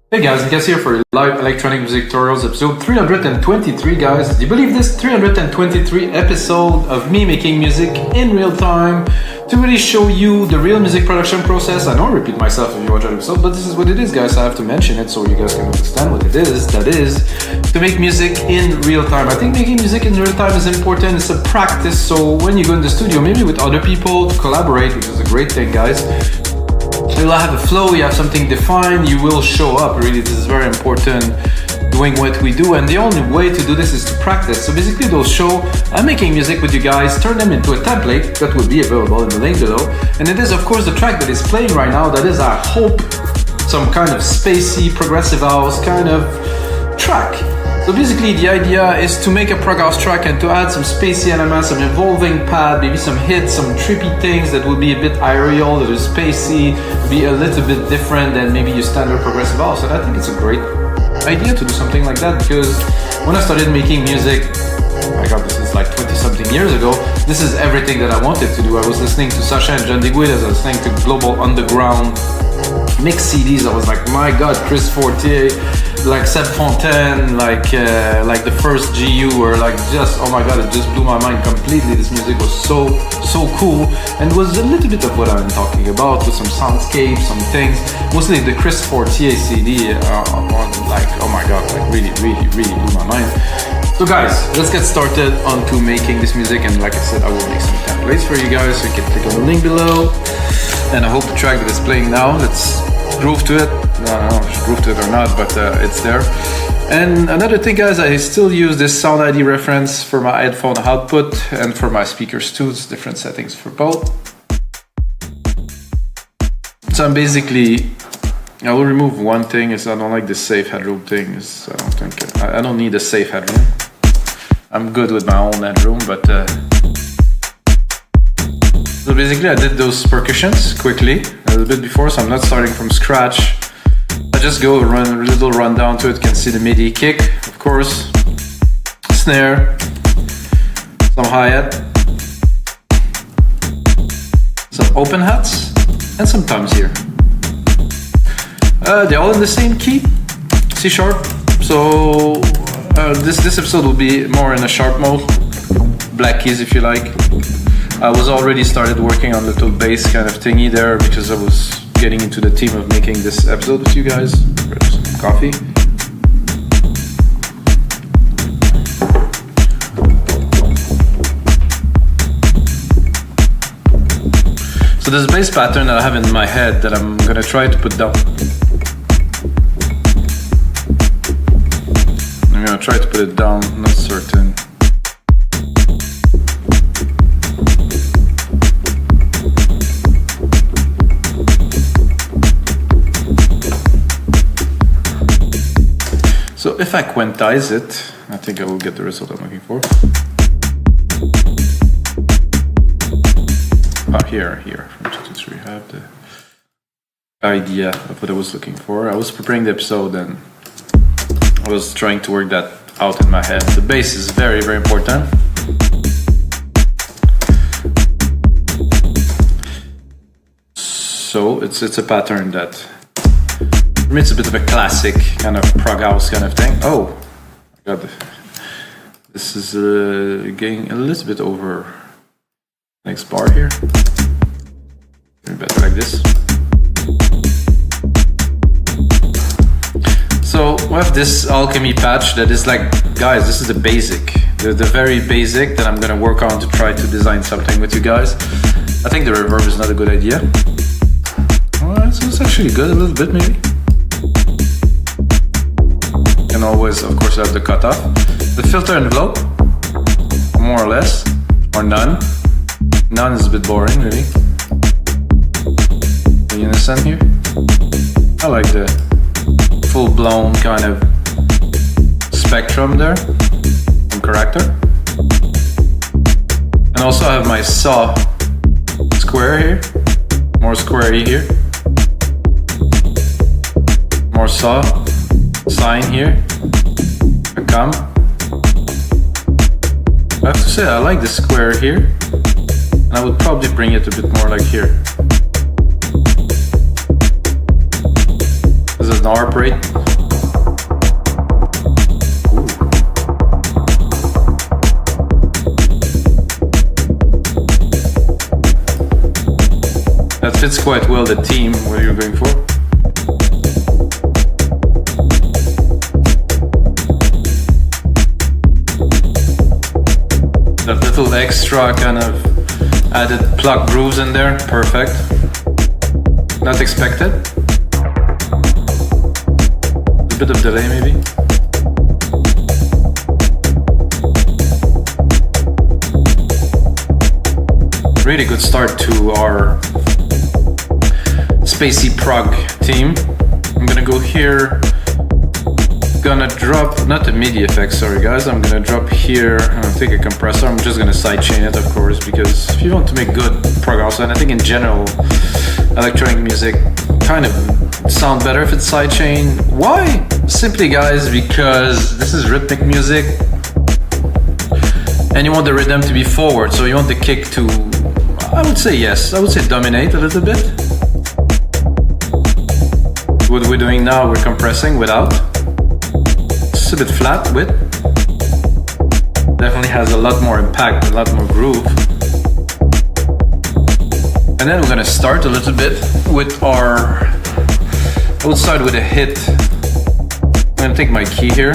Hey guys, Nikas here for live electronic music tutorials episode 323 guys. Do you believe this? 323 episode of me making music in real time to really show you the real music production process. I don't repeat myself if you watch that episode, but this is what it is guys. I have to mention it so you guys can understand what it is. That is to make music in real time. I think making music in real time is important. It's a practice, so when you go in the studio, maybe with other people to collaborate, which is a great thing guys, you'll have a flow, you have something defined, you will show up. Really, this is very important doing what we do, and the only way to do this is to practice. So basically those show I'm making music with you guys, turn them into a template that will be available in the link below, and it is of course the track that is playing right now. That is, I hope, some kind of spacey progressive house kind of track. So basically the idea is to make a prog house track and to add some spacey elements, some evolving pad, maybe some hits, some trippy things that will be a bit aerial, that is spacey, be a little bit different than maybe your standard progressive house. And I think it's a great idea to do something like that, because when I started making music, oh my god, this is like 20 something years ago, this is everything that I wanted to do. I was listening to Sasha and John DeGuidas, I was listening to Global Underground mix CDs. I was like, my god, Chris Fortier, like Seb Fontaine, like the first GU, or like just, oh my god, it just blew my mind completely. This music was so cool, and was a little bit of what I'm talking about, with some soundscapes, some things, mostly the Chris Fortier CD, like, oh my god, like really blew my mind. So guys, let's get started onto making this music, and like I said, I will make some templates for you guys, so you can click on the link below, and I hope the track that is playing now, let's groove to it. I don't know if you groove to it or not, but it's there. And another thing guys, I still use this Sound ID reference for my headphone output and for my speakers too. It's different settings for both. So I'm basically, I will remove one thing, is I don't like this safe headroom thing. I don't need a safe headroom. I'm good with my own headroom, but so basically I did those percussions quickly a little bit before, so I'm not starting from scratch. I just go run a little rundown to it. You can see the MIDI kick, of course, snare, some hi-hat, some open hats, and some toms here. They're all in the same key, C sharp. So this episode will be more in a sharp mode, black keys if you like. I was already started working on little bass kind of thingy there, because I was getting into the theme of making this episode with you guys. Some coffee. So there's a bass pattern that I have in my head that I'm gonna try to put down. I'm gonna try to put it down, not certain. So if I quantize it, I think I will get the result I'm looking for. Here, from 2 to 3, I have the idea of what I was looking for. I was preparing the episode and I was trying to work that out in my head. The bass is very important. So it's a pattern that, for me, it's a bit of a classic kind of prog house kind of thing. Oh, god, this is getting a little bit over next bar here. Maybe better like this. So we have this alchemy patch that is like, guys, this is the basic, the very basic that I'm gonna work on to try to design something with you guys. I think the reverb is not a good idea. Alright, so it's actually good, a little bit maybe. And always, of course, have the cutoff. The filter envelope, more or less, or none. None is a bit boring, really. You understand here? I like the full-blown kind of spectrum there, from character. And also I have my saw square here, more squarey here. More saw, sine here, a come. I have to say I like the square here, and I would probably bring it a bit more like here. ARP rate. That fits quite well the theme what you're going for. That little extra kind of added pluck grooves in there, perfect. Not expected. A bit of delay maybe. Really good start to our Spacey Prog theme. I'm gonna go here, gonna drop, not the MIDI effect, sorry guys, I'm gonna drop here, I'm gonna take a compressor, I'm just gonna sidechain it of course, because if you want to make good prog house, and I think in general, electronic music kind of sound better if it's sidechain. Why? Simply guys, because this is rhythmic music, and you want the rhythm to be forward, so you want the kick to, I would say yes, I would say dominate a little bit. What we're doing now, we're compressing without. It's a bit flat with. Definitely has a lot more impact, a lot more groove. And then we're gonna start a little bit with our, I would start with a hit. I'm gonna take my key here.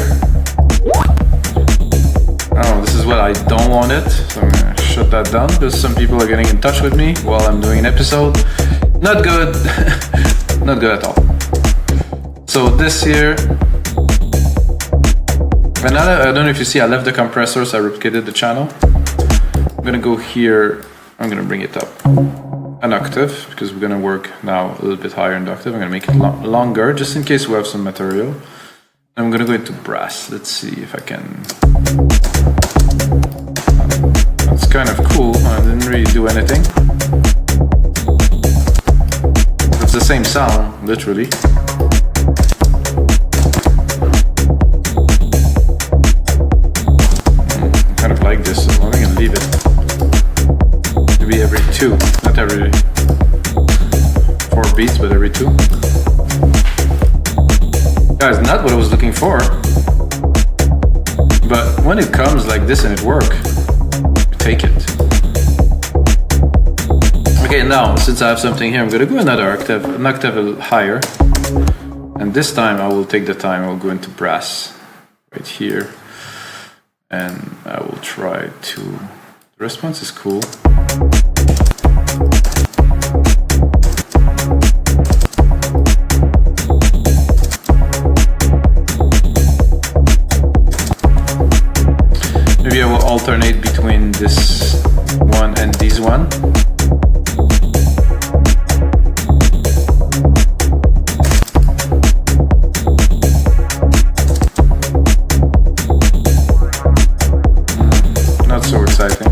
Oh, this is what I don't want it, so I'm gonna shut that down because some people are getting in touch with me while I'm doing an episode. Not good, not good at all. So this here, and I don't know if you see, I left the compressor, so I replicated the channel. I'm gonna go here, I'm gonna bring it up an octave, because we're gonna work now a little bit higher in the octave. I'm gonna make it longer, just in case we have some material. I'm gonna go into brass, let's see if I can. That's kind of cool, I didn't really do anything. It's the same sound, literally. Kind of like this, so I'm gonna leave it. Maybe every 2, not every 4 beats, but every 2. Guys, not what I was looking for. But when it comes like this and it works, take it. Okay, now since I have something here, I'm gonna go another octave, an octave higher. And this time I will take the time, I'll go into brass right here. And I will try to, the response is cool. Maybe I will alternate between this one and this one. Not so exciting.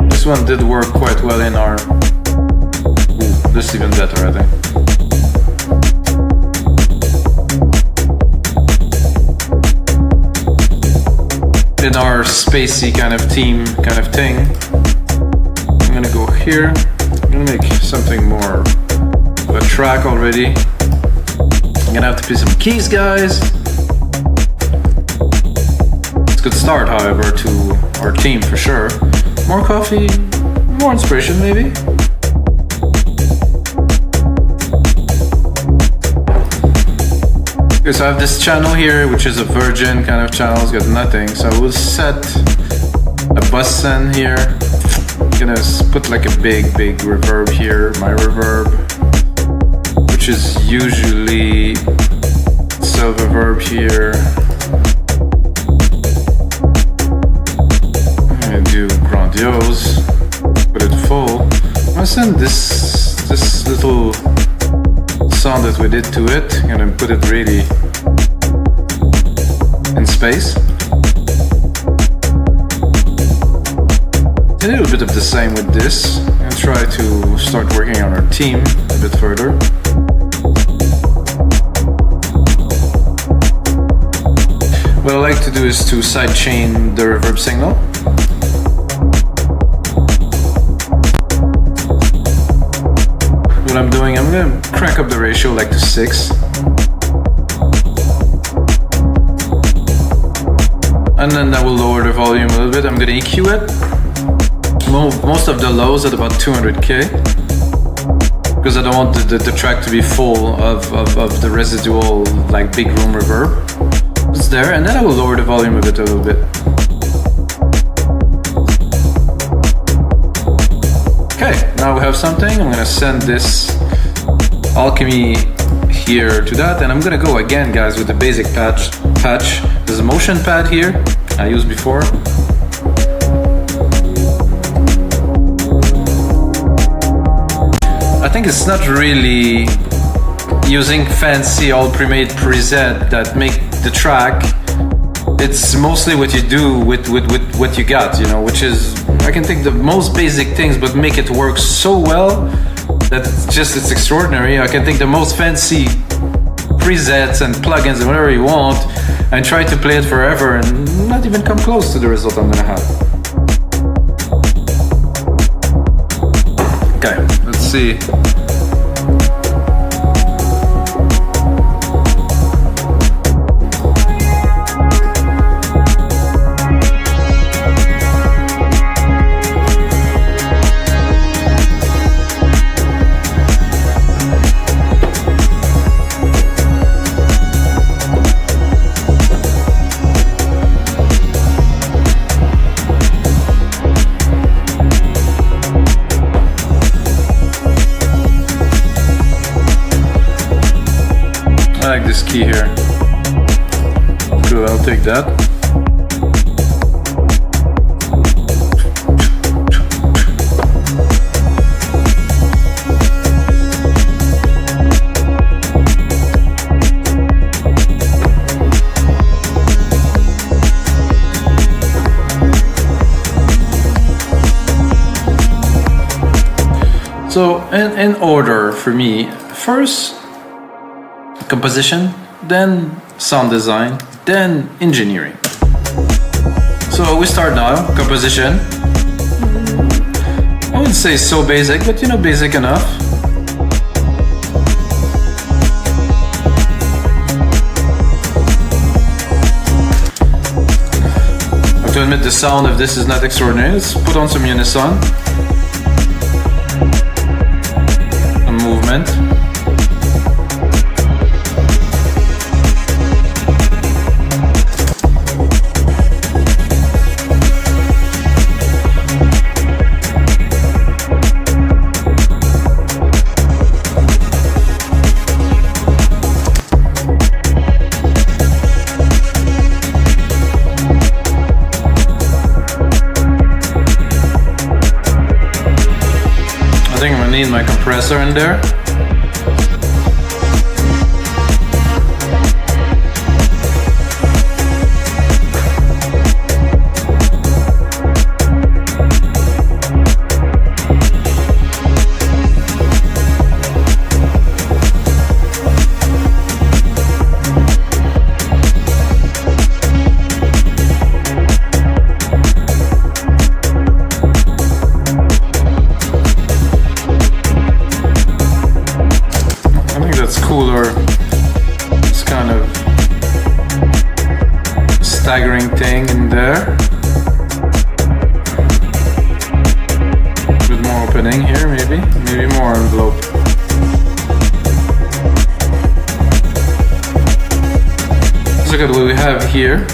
This one did work quite well in our... Ooh, this is even better, I think. In our spacey kind of theme, kind of thing. I'm gonna go here. I'm gonna make something more of a track already. I'm gonna have to play some keys, guys. It's a good start, however, to our theme for sure. More coffee, more inspiration maybe. Okay, so I have this channel here, which is a virgin kind of channel, it's got nothing. So I will set a bassline here. I'm gonna put like a big reverb here, my reverb, which is usually silver reverb here. Do grandiose, put it full. I'm gonna send this little sound that we did to it. I'm gonna put it really in space. bit of the same with this and try to start working on our theme a bit further. What I like to do is to sidechain the reverb signal. What I'm doing, I'm gonna crank up the ratio like to 6. And then I will lower the volume a little bit. I'm gonna EQ it. Move most of the lows at about 200k. Because I don't want the track to be full of the residual, like big room reverb. It's there, and then I will lower the volume of it a little bit. Okay, now we have something. I'm gonna send this Alchemy here to that, and I'm gonna go again, guys, with the basic patch. There's a motion pad here I used before. I think it's not really using fancy all pre-made preset that make the track. It's mostly what you do with what you got, you know, which is, I can take the most basic things but make it work so well that it's extraordinary. I can take the most fancy presets and plugins and whatever you want and try to play it forever and not even come close to the result I'm gonna have. Okay, let's see. I like this key here. Cool, I'll take that. So in order for me, first composition, then sound design, then engineering. So we start now, composition. I wouldn't say so basic, but you know, basic enough. I have to admit the sound of this is not extraordinary. Let's put on some unison. A movement. I think I'm gonna need my compressor in there. Cooler, this kind of staggering thing in there. A bit more opening here, maybe more envelope. Let's look at what we have here.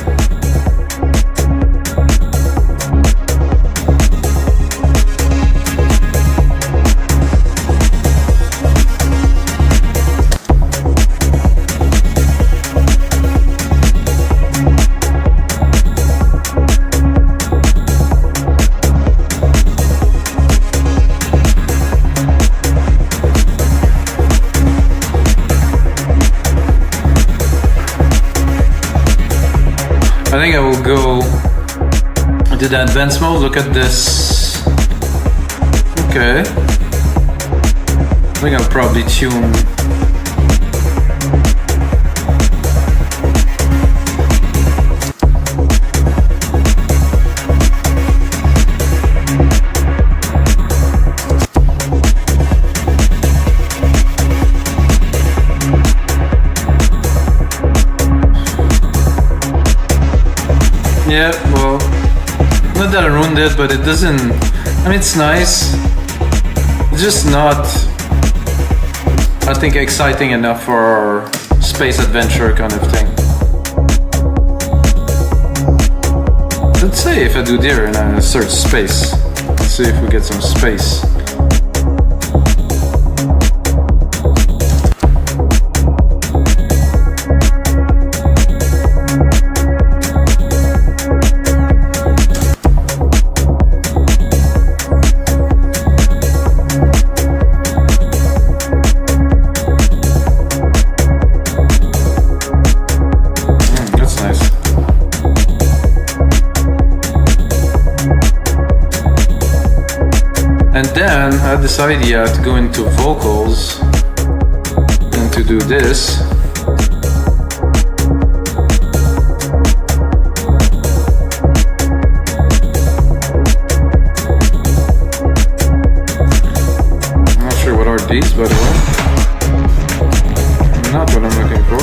I think I will go to the advanced mode. Look at this Okay. I think I'll probably tune. Yeah, well, not that I ruined it, but it doesn't, I mean, it's nice. It's just not, I think, exciting enough for space adventure kind of thing. Let's say if I do there and I search space, let's see if we get some space. And then I had this idea to go into vocals and to do this. I'm not sure what are these, by the way. Not what I'm looking for.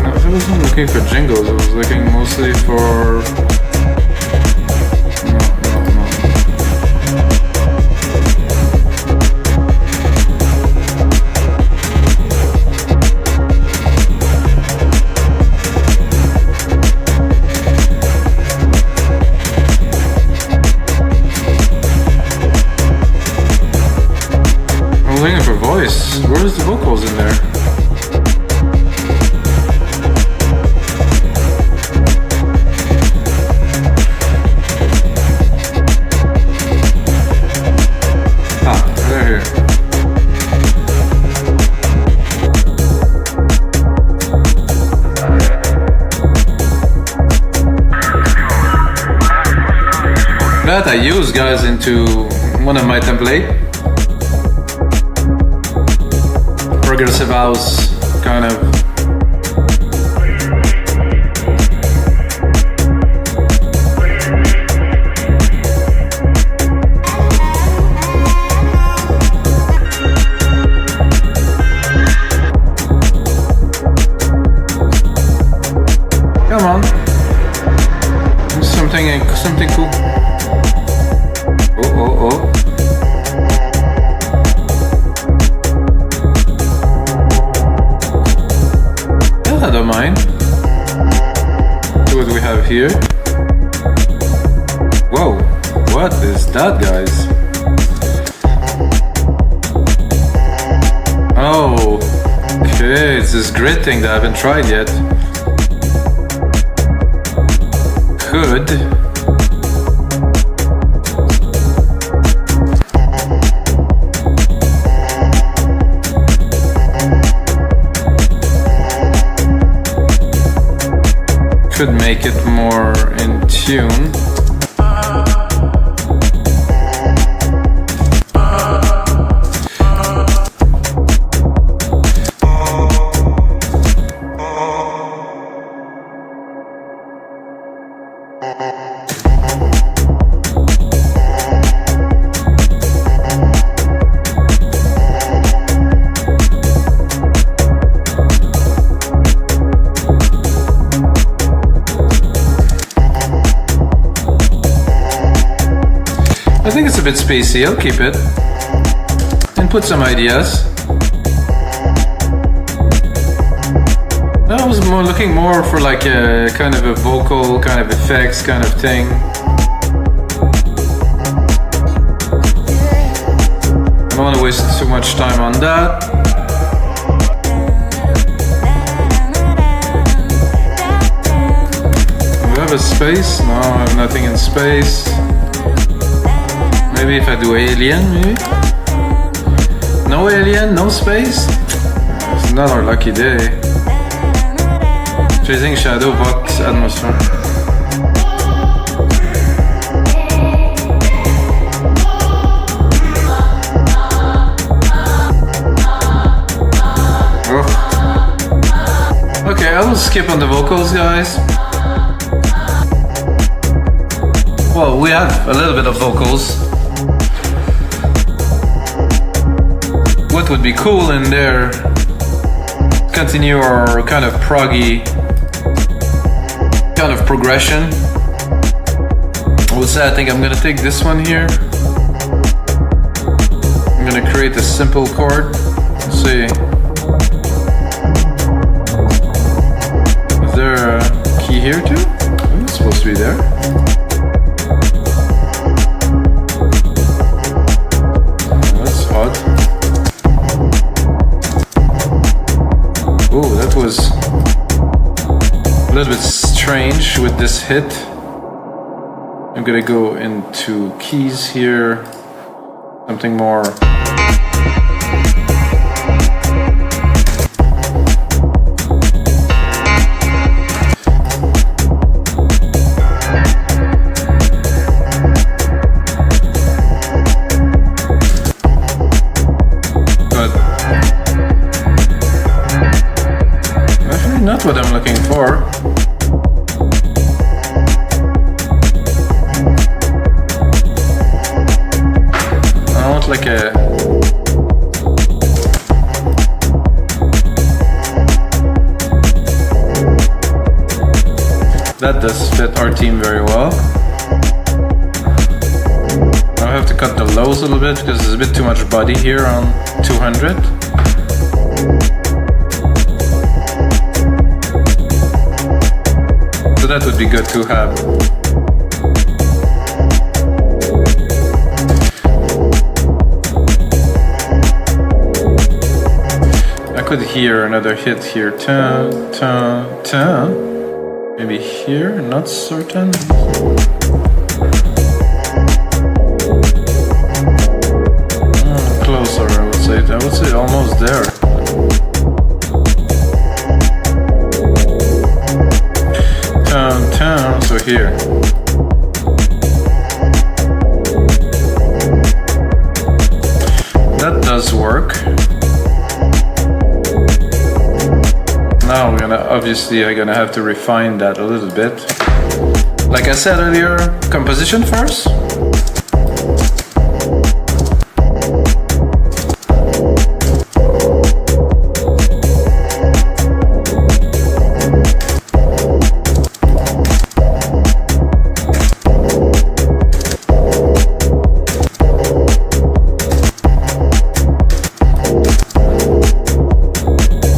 No, I wasn't looking for jingles, I was looking mostly for... Where's the vocals in there? Ah, they're here. That I use, guys, into one of my templates. Progressive house kind of. Come on, something cool. Oh. I don't mind. See what we have here. Whoa, what is that, guys? Oh, okay, it's this grid thing that I haven't tried yet. Could make it more in tune. I think it's a bit spacey, I'll keep it and put some ideas. I was looking more for like a kind of a vocal, kind of effects kind of thing. I don't want to waste too much time on that. Do I have a space? No, I have nothing in space. Maybe if I do alien, maybe? No alien, no space? It's not our lucky day. Chasing shadow, vox, atmosphere. I will skip on the vocals, guys. Well, we have a little bit of vocals. What would be cool in there, continue our kind of proggy kind of progression. I would say I think I'm gonna take this one here. I'm gonna create a simple chord. Let's see. Is there a key here too? Oh, it's supposed to be there. Oh, that's odd. Oh, that was a little bit strange with this hit. I'm gonna go into keys here, something more. But actually not what I'm looking for. Like a that does fit our team very well. I'll have to cut the lows a little bit because there's a bit too much body here on 200. So that would be good to have. I could hear another hit here. Tun, tun, tun. Maybe here, not certain. Closer, I would say. I would say almost there. Tun, tun. So here. That does work. Now I'm gonna have to refine that a little bit. Like I said earlier, composition first.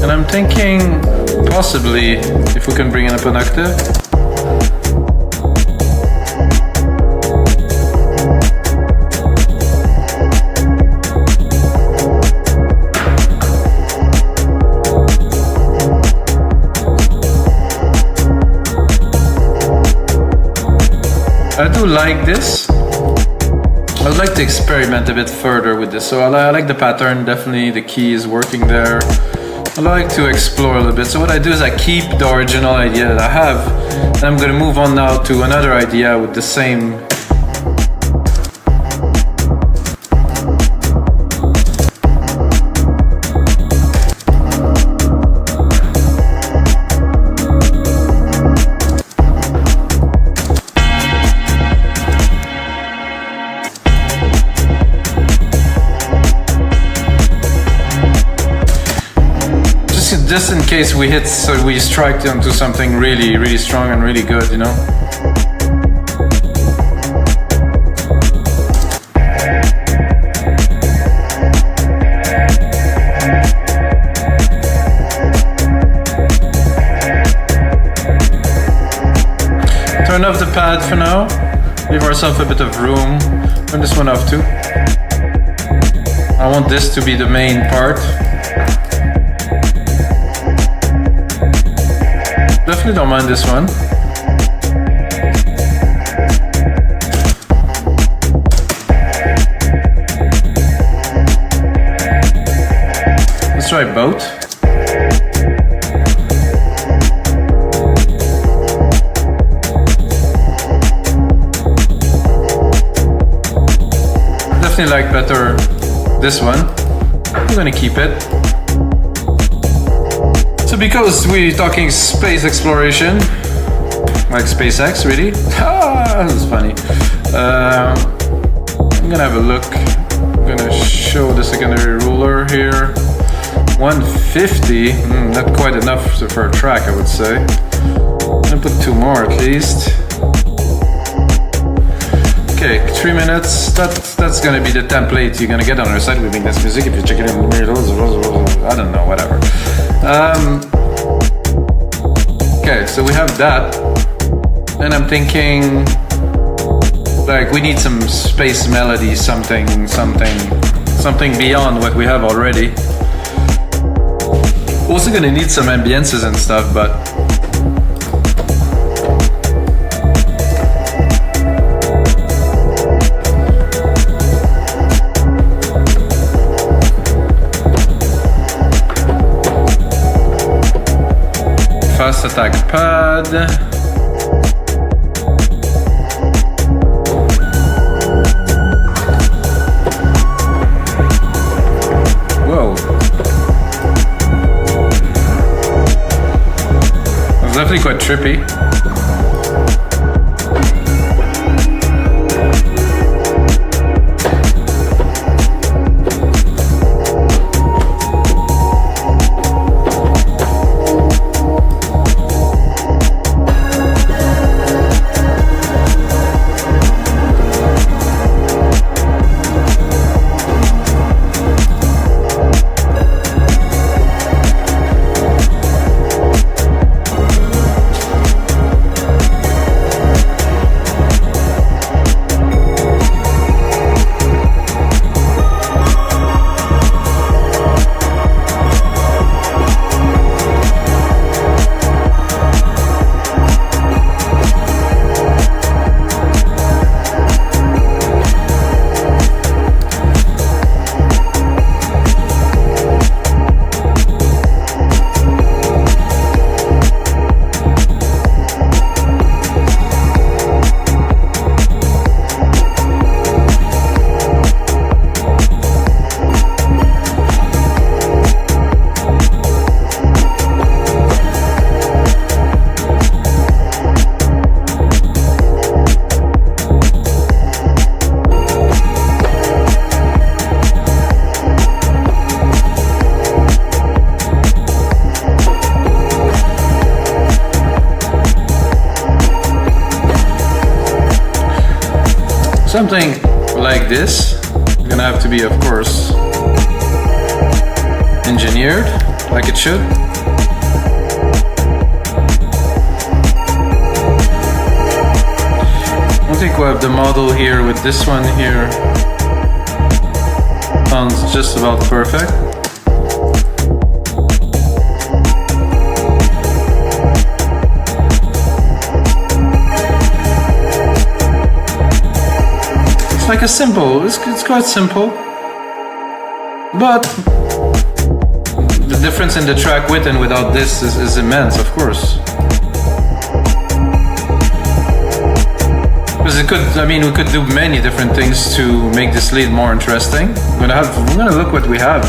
And I'm thinking possibly if we can bring in up an octave. I do like this. I would like to experiment a bit further with this. So I like the pattern, definitely the key is working there. I like to explore a little bit. So what I do is I keep the original idea that I have, and I'm going to move on now to another idea with the same. Just in case we hit, so we strike onto something really, really strong and really good, you know? Turn off the pad for now. Leave ourselves a bit of room. Turn this one off too. I want this to be the main part. Definitely don't mind this one. Let's try both. Definitely like better this one. I'm gonna keep it. It's a because we're talking space exploration, like SpaceX, really? Ah, that's funny. I'm gonna have a look. I'm gonna show the secondary ruler here. 150, not quite enough for a track, I would say. I'm gonna put 2 more at least. Okay, 3 minutes. That's gonna be the template you're gonna get on our site. We make this music. If you check it in the middle, I don't know, whatever. Okay, so we have that, and I'm thinking like we need some space melody, something beyond what we have already. Also gonna need some ambiences and stuff, but fast attack pad. Whoa. That's definitely quite trippy. Something like this, gonna have to be, of course, engineered like it should. I think we'll have the model here with this one here. Sounds just about perfect. Like a simple, it's quite simple, but the difference in the track with and without this is immense, of course. Because it could, I mean, we could do many different things to make this lead more interesting. We're gonna look what we have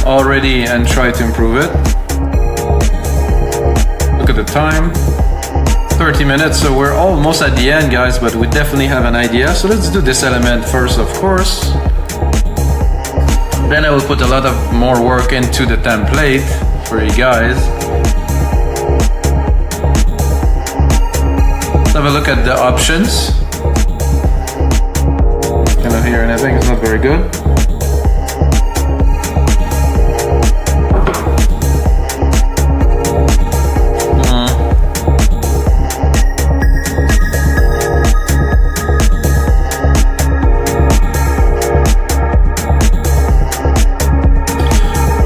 already and try to improve it. Look at the time. 30 minutes, so we're almost at the end, guys, but we definitely have an idea. So let's do this element first, of course. Then I will put a lot of more work into the template for you guys. Let's have a look at the options. Cannot hear anything, it's not very good.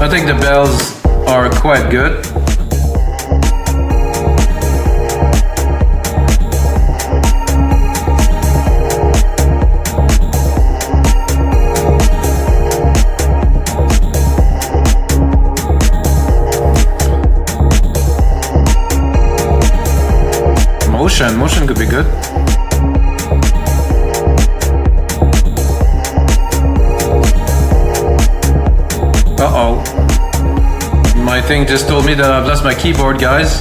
I think the bells are quite good. Motion could be good. thing just told me that I've lost my keyboard, guys.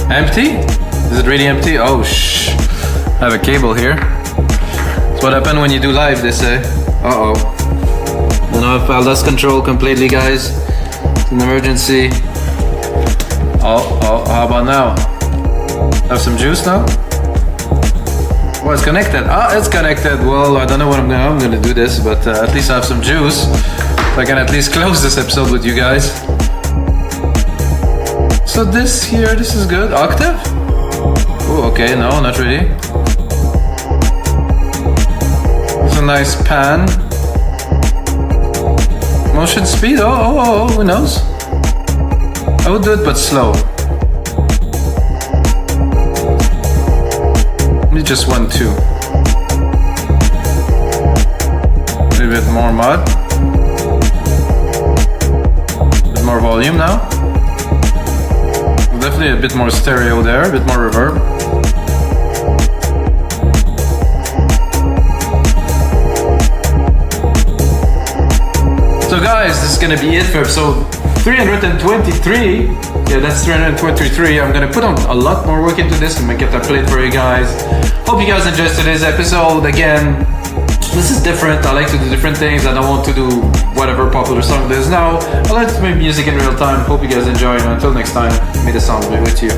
Empty? Is it really empty? Oh, shh. I have a cable here. That's what happened when you do live, they say. Uh-oh. You know, if I lost control completely, guys. It's an emergency. Oh, how about now? Have some juice now? Well, it's connected. Ah, it's connected. Well, I don't know what I'm gonna do this, but at least I have some juice. So I can at least close this episode with you guys. So this here, this is good. Octave? Oh, okay, no, not really. It's a nice pan. Motion speed, oh, who knows? I would do it, but slow. Maybe just 1, 2. A little bit more mud. A bit more volume now. Definitely a bit more stereo there, a bit more reverb. So guys, this is gonna be it for episode 323. Yeah, that's 323. I'm gonna put on a lot more work into this to make it a plate for you guys. Hope you guys enjoyed today's episode. Again, this is different. I like to do different things. I don't want to do whatever popular song there is now. I like to make music in real time. Hope you guys enjoy, and until next time, may the sound be with you.